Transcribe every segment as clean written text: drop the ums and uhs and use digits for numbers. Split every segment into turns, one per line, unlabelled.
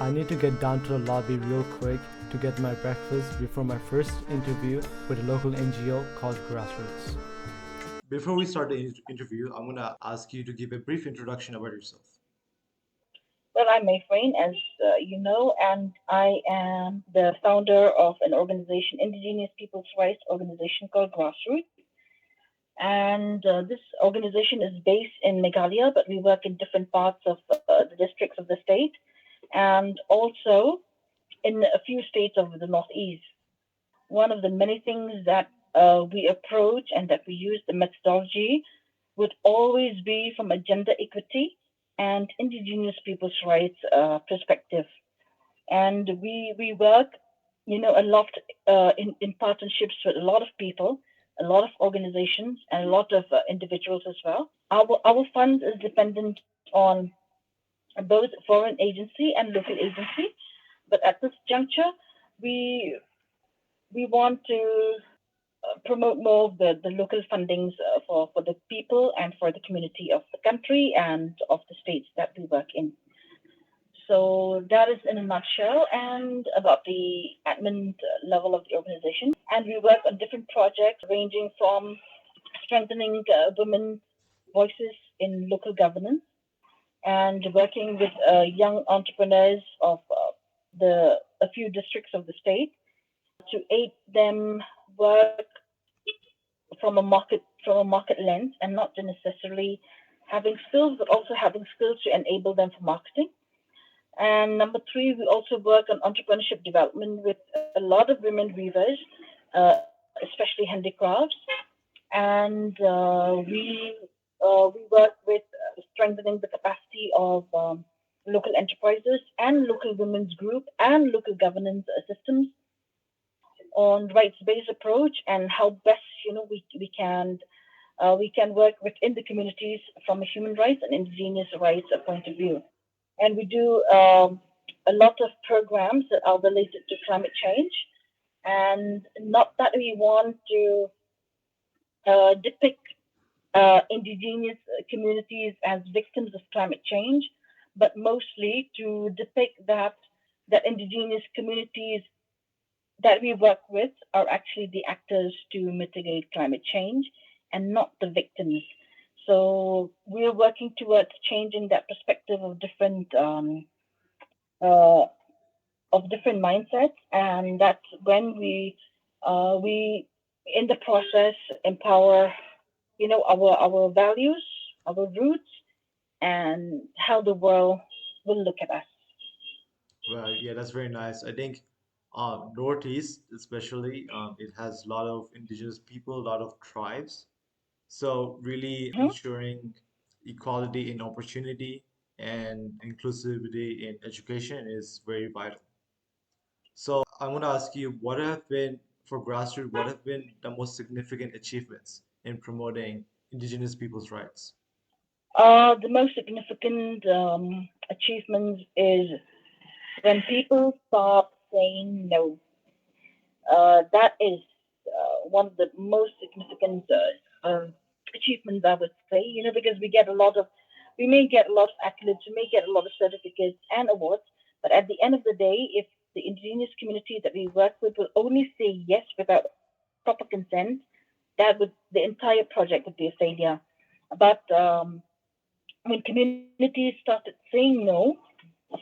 I need to get down to the lobby real quick to get my breakfast before my first interview with a local NGO called Grassroots. Before we start the interview, I'm going to ask you to give a brief introduction about yourself.
Well, I'm Mayfereen, as you know, and I am the founder of an organization, indigenous people's rights organization called Grassroots. And this organization is based in Meghalaya, but we work in different parts of the districts of the state and also in a few states of the Northeast. One of the many things that we approach and that we use the methodology would always be from a gender equity and indigenous people's rights perspective. And we work, a lot in partnerships with a lot of people, a lot of organizations, and a lot of individuals as well. Our fund is dependent on both foreign agency and local agency, but at this juncture, we we want to promote more of the local fundings for the people and for the community of the country and of the states that we work in. So that is in a nutshell and about the admin level of the organization. And we work on different projects ranging from strengthening women's voices in local governance and working with young entrepreneurs of the a few districts of the state to aid them work from a market lens and not to necessarily having skills, but also having skills to enable them for marketing. And number three, we also work on entrepreneurship development with a lot of women weavers, especially handicrafts. And we work with strengthening the capacity of local enterprises and local women's group and local governance systems on rights-based approach and how best we can work within the communities from a human rights and indigenous rights point of view. And we do a lot of programs that are related to climate change, and not that we want to depict indigenous communities as victims of climate change, but mostly to depict that indigenous communities that we work with are actually the actors to mitigate climate change and not the victims. So we're working towards changing that perspective uh, of different mindsets, and that's when we in the process empower our values, our roots, and how the world will look at us.
Well, yeah, that's very nice. I think Northeast, especially, it has a lot of indigenous people, a lot of tribes. So really
Mhm.
ensuring equality in opportunity and inclusivity in education is very vital. So I want to ask you, what have been, for grassroots, what have been the most significant achievements in promoting indigenous people's rights?
The most significant achievements is when people stop saying no. That is one of the most significant achievements, I would say. Because we may get a lot of accolades, we may get a lot of certificates and awards, but at the end of the day, if the indigenous community that we work with will only say yes without proper consent, the entire project would be a failure. But when communities started saying no,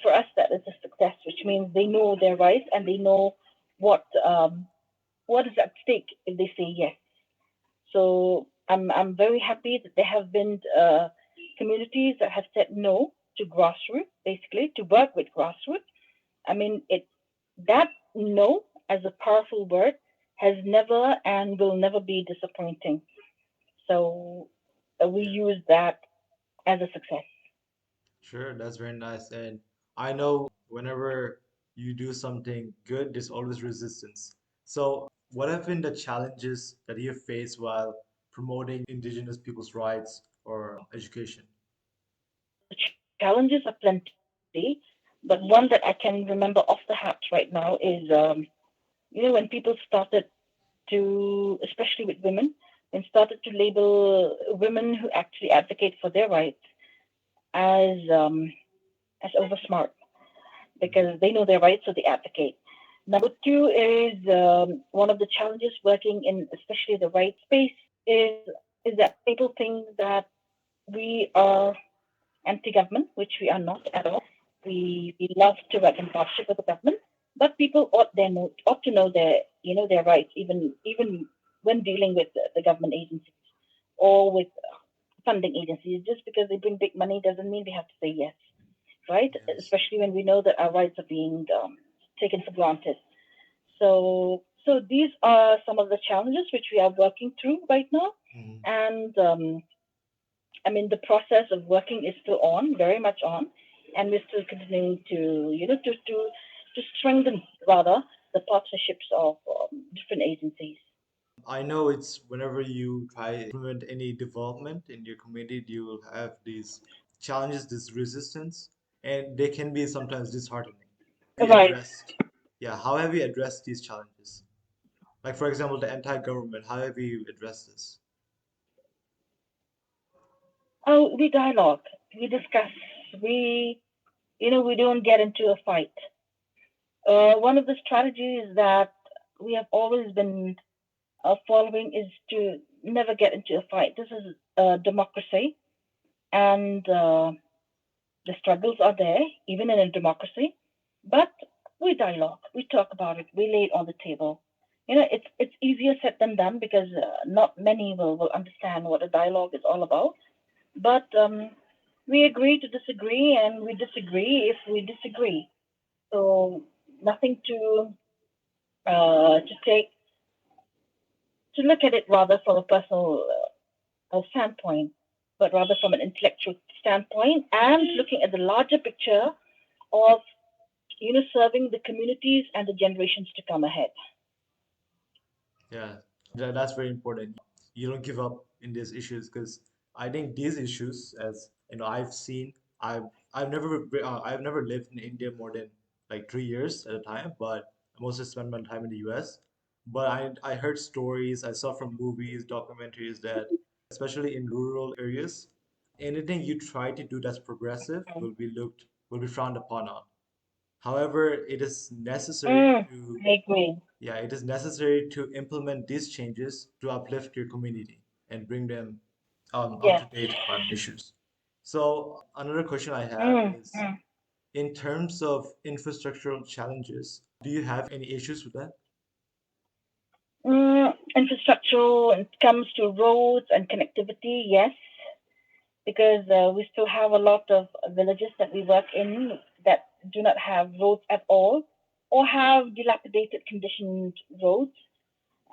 for us that is a success, which means they know their rights and they know what um, what is at stake if they say yes. So I'm very happy that there have been communities that have said no to grassroots, basically to work with grassroots. I mean, it that no as a powerful word has never and will never be disappointing. So we use that as a success.
Sure, that's very nice. And I know whenever you do something good, there's always resistance. So, what have been the challenges that you face while promoting indigenous people's rights or education?
Challenges are plenty, but one that I can remember off the hat right now is when people started to, especially with women, and started to label women who actually advocate for their rights as as oversmart. because they know their rights, so they advocate. Number two is one of the challenges working in especially the right space is is that people think that we are anti-government, which we are not at all. We love to work in partnership with the government, but people ought to know their their rights, even when dealing with the government agencies or with funding agencies. Just because they bring big money doesn't mean we have to say yes, right?
Yes.
Especially when we know that our rights are being taken for granted. So these are some of the challenges which we are working through right now,
Mhm.
and I mean, the process of working is still on, very much on, and we're still continuing to, to strengthen rather the partnerships of different agencies.
I know it's whenever you try to implement any development in your community, you will have these challenges, this resistance, and they can be sometimes disheartening. We
Right.
addressed, yeah, how have you addressed these challenges? Like, for example, the anti-government, how have you addressed this?
Oh, we dialogue, we discuss, we, we don't get into a fight. One of the strategies that we have always been following is to never get into a fight. This is democracy, and the struggles are there, even in a democracy, but we dialogue, we talk about it, we lay it on the table. It's easier said than done because not many will understand what a dialogue is all about. But we agree to disagree, and we disagree if we disagree. So nothing to take to look at it rather from a personal standpoint, but rather from an intellectual standpoint, and looking at the larger picture of serving the communities and the generations to come ahead.
Yeah, that's very important. You don't give up in these issues because I think these issues, as you know, I've never lived in India more than like 3 years at a time, but I mostly spent my time in the U.S. But I heard stories, I saw from movies, documentaries that especially in rural areas, anything you try to do that's progressive will be frowned upon on. However, it is necessary
Mm,
to
I agree.
yeah, it is necessary to implement these changes to uplift your community and bring them up
Yes.
to date on issues. So another question I have
Mm,
is,
mm.
in terms of infrastructural challenges, do you have any issues with that?
Infrastructure, when it comes to roads and connectivity, yes, because we still have a lot of villages that we work in that do not have roads at all, or have dilapidated conditioned roads,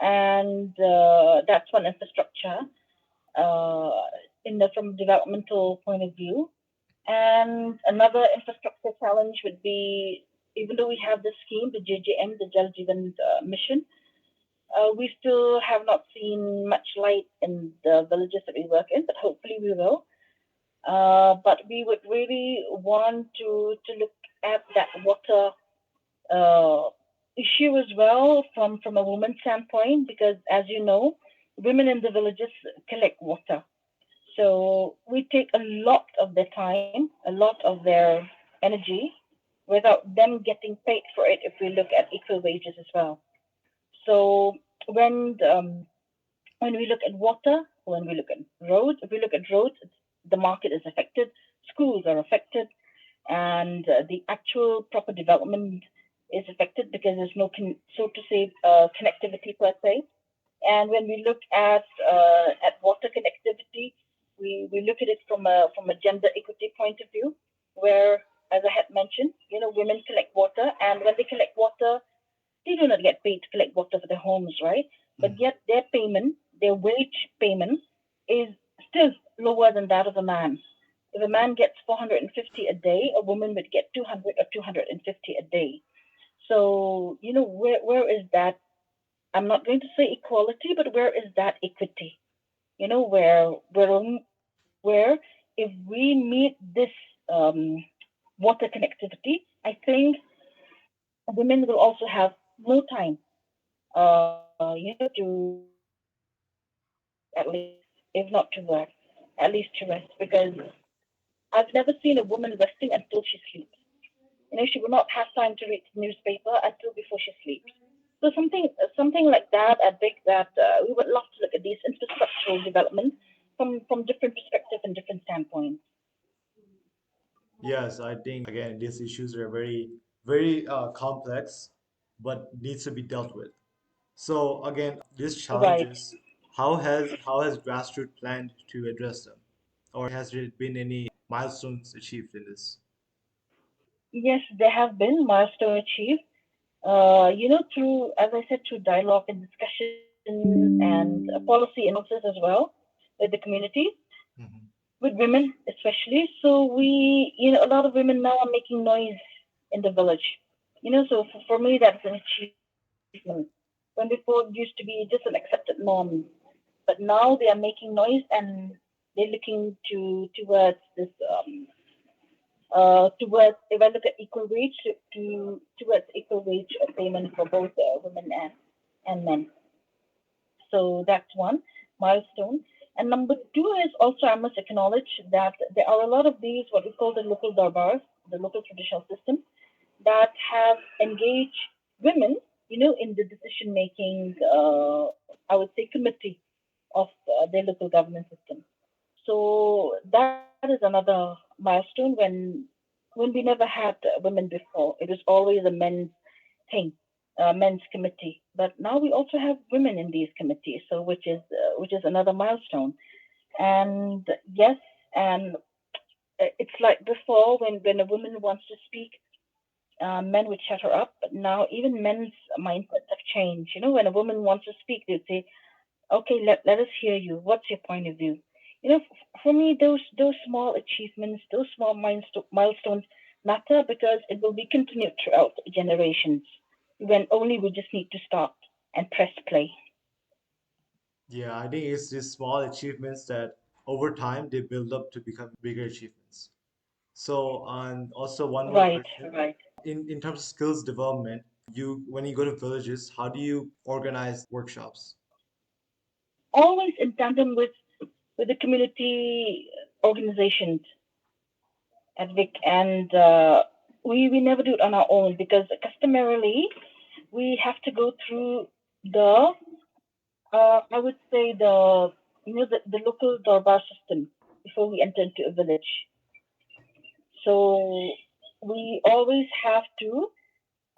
and that's one infrastructure uh, from a developmental point of view. And another infrastructure challenge would be, even though we have the scheme, the JJM, the Jal Jeevan mission, we still have not seen much light in the villages that we work in, but hopefully we will. But we would really want to look at that water uh, issue as well from a woman's standpoint, because as you know, women in the villages collect water. So we take a lot of their time, a lot of their energy, without them getting paid for it if we look at equal wages as well. So when when we look at water, when we look at roads, if we look at roads, the market is affected, schools are affected, and the actual proper development is affected because there's no, so to say, connectivity per se. And when we look at water connectivity, we look at it from a gender equity point of view, where, as I had mentioned, women collect water, and when they collect water, they do not get paid to collect water for their homes, right? But
Mhm.
yet their payment, their wage payment, is still lower than that of a man. If a
Yeah.
man gets 450 a day, a woman would get 200 or 250 a day. So, where is that? I'm not going to say equality, but where is that equity? Where if we meet this um, water connectivity, I think women will also have more time, to at least, if not to work, at least to rest. Because I've never seen a woman resting until she sleeps. She will not have time to read the newspaper until before she sleeps. So something like that. I think that we would love to look at these infrastructural developments from different perspectives and different standpoints.
Yes, I think again these issues are very complex, but needs to be dealt with. So again, these
Right.
challenges, how has Grassroots planned to address them, or has there been any milestones achieved in this?
Yes, there have been milestone achieved. Through, as I said, through dialogue and discussions and policy analysis as well with the community,
Mhm.
with women especially. So a lot of women now are making noise in the village. So for me, that's an achievement. When before it used to be just an accepted norm, but now they are making noise and they're looking towards this towards if I look at equal wage towards equal wage payment for both women and men. So that's one milestone. And number two is also I must acknowledge that there are a lot of these what we call the local darbars, the local traditional system, that have engaged women, in the decision making. I would say committee of their local government system. So that is another milestone when we never had women before. It was always a men's thing, men's committee. But now we also have women in these committees, so which is another milestone. And yes, and it's like before when a woman wants to speak, men would shut her up. But now even men's mindsets have changed. When a woman wants to speak, they'd say, okay, let us hear you. What's your point of view? For me, those small achievements, those small milestones matter because it will be continued throughout generations. When only we just need to stop and press play.
Yeah, I think it's these small achievements that over time they build up to become bigger achievements. So, and also one more
Right,
question.
right.
In terms of skills development, you when you go to villages, how do you organize workshops?
Always in tandem with the community organizations at Vic, and we never do it on our own because customarily we have to go through the I would say the local Darbar system before we enter into a village. So we always have to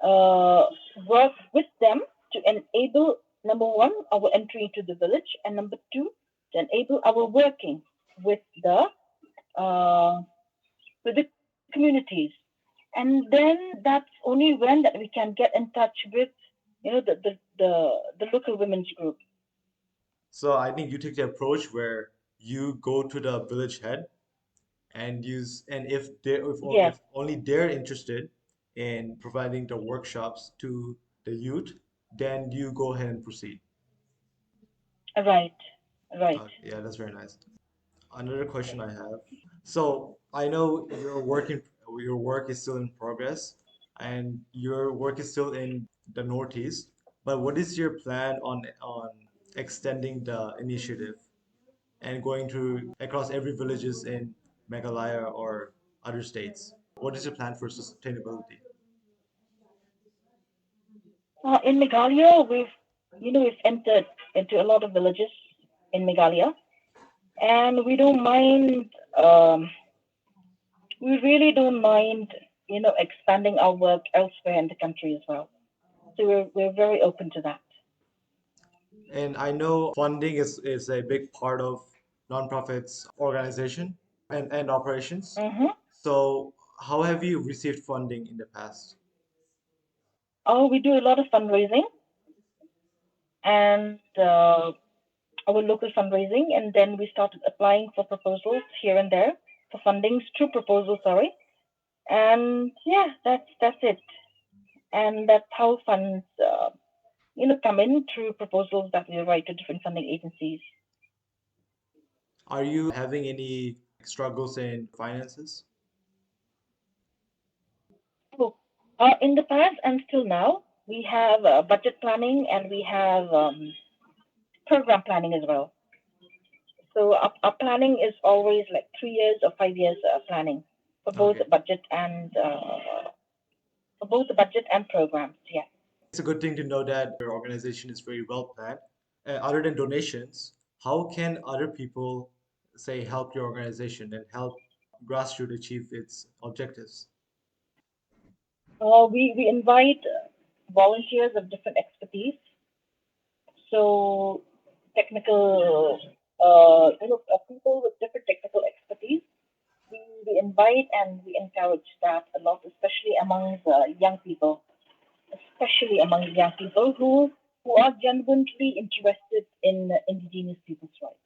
uh, work with them to enable number one our entry into the village, and number two to enable our working with the uh, with the communities. And then that's only when that we can get in touch with the local women's group.
So I think you take the approach where you go to the village head and use and
Yes,
if only they're interested in providing the workshops to the youth, then you go ahead and proceed.
right, right.
Yeah, that's very nice. Another question I have. So I know your work is still in progress and your work is still in the Northeast, but what is your plan on extending the initiative and going to across every villages in Meghalaya or other states? What is your plan for sustainability?
In Meghalaya, we've entered into a lot of villages in Meghalaya, and we don't mind. We really don't mind, expanding our work elsewhere in the country as well. So we're very open to that.
And I know funding is a big part of nonprofits organization and operations.
Hmm.
So how have you received funding in the past?
Oh, we do a lot of fundraising and our local fundraising, and then we started applying for proposals here and there for fundings through proposals. Sorry, and yeah, that's it. And that's how funds, come in through proposals that we write to different funding agencies.
Are you having any struggles in finances?
So, in the past and still now, we have budget planning and we have program planning as well. So our planning is always like 3 years or 5 years planning for both
Okay.
budget and for both the budget and programs. Yeah.
It's a good thing to know that your organization is very well planned. Other than donations, how can other people, say, help your organization and help Grassroots achieve its objectives?
We invite volunteers of different expertise. So technical, people with different technical expertise. We invite and we encourage that a lot, especially among the young people, especially among young people who are genuinely interested in indigenous people's rights.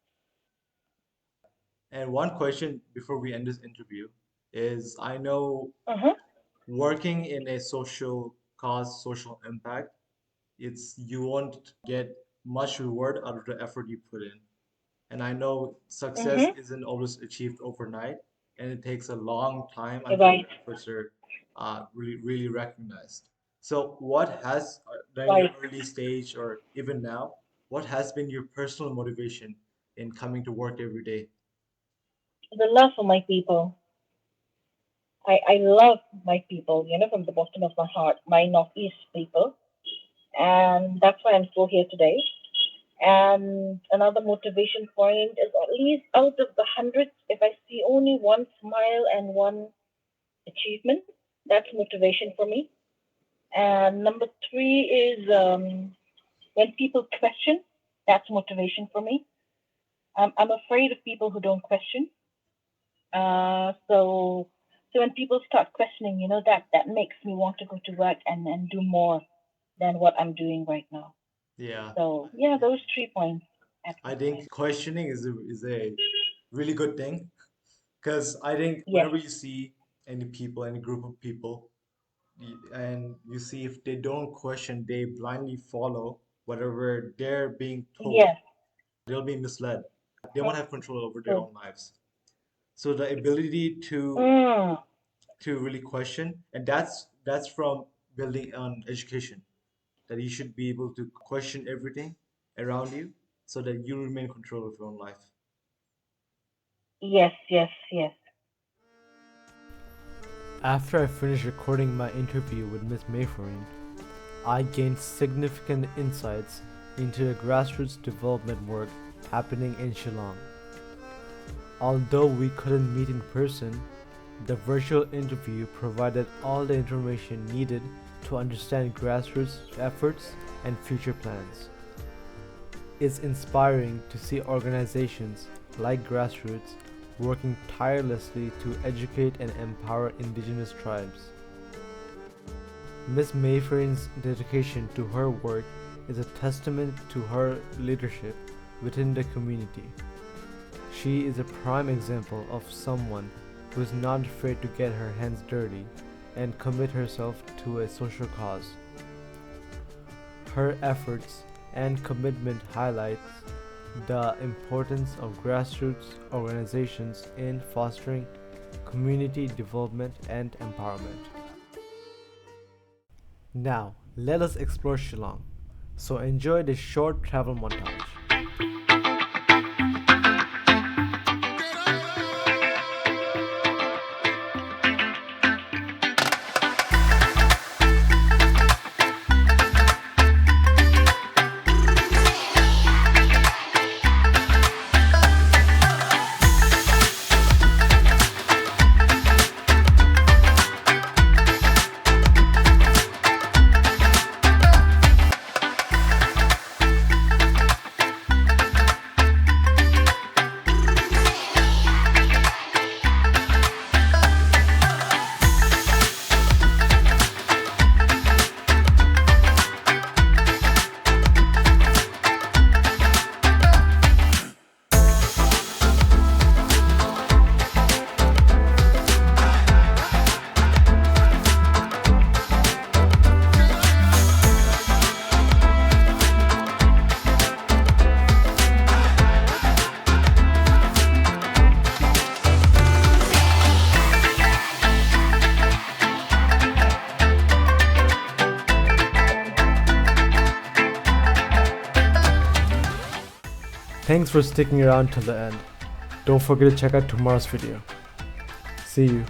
And one question before we end this interview is I know
Uh-huh.
working in a social cause, social impact, you won't get much reward out of the effort you put in. And I know success
Mm-hmm.
isn't always achieved overnight, and it takes a long time until
Right.
your efforts are really, really recognized. So, what has, during your
Right.
early stage or even now, what has been your personal motivation in coming to work every day?
The love for my people. I love my people, from the bottom of my heart, my Northeast people. And that's why I'm still here today. And another motivation point is at least out of the hundreds, if I see only one smile and one achievement, that's motivation for me. And number three is when people question, that's motivation for me. I'm afraid of people who don't question. So when people start questioning, that makes me want to go to work and do more than what I'm doing right now.
Yeah,
So yeah,
yeah.
those 3 points at
I
this
think
time.
questioning is a really good thing because I think
Yes,
whenever you see any people, any group of people, and you see if they don't question, they blindly follow whatever they're being told,
yes,
they'll be misled. They won't have control over their
true.
own lives. So the ability
Mm,
to really question, and that's from building on education, that you should be able to question everything around you so that you remain in control of your own life.
yes, yes, yes.
After I finished recording my interview with Miss Mayfereen, I gained significant insights into the grassroots development work happening in Shillong. Although we couldn't meet in person, the virtual interview provided all the information needed to understand grassroots efforts and future plans. It's inspiring to see organizations like Grassroots working tirelessly to educate and empower indigenous tribes. Miss Mayfereen's dedication to her work is a testament to her leadership within the community. She is a prime example of someone who is not afraid to get her hands dirty and commit herself to a social cause. Her efforts and commitment highlights the importance of grassroots organizations in fostering community development and empowerment. Now, let us explore Shillong. So enjoy this short travel montage. Thanks for sticking around till the end. Don't forget to check out tomorrow's video. See you.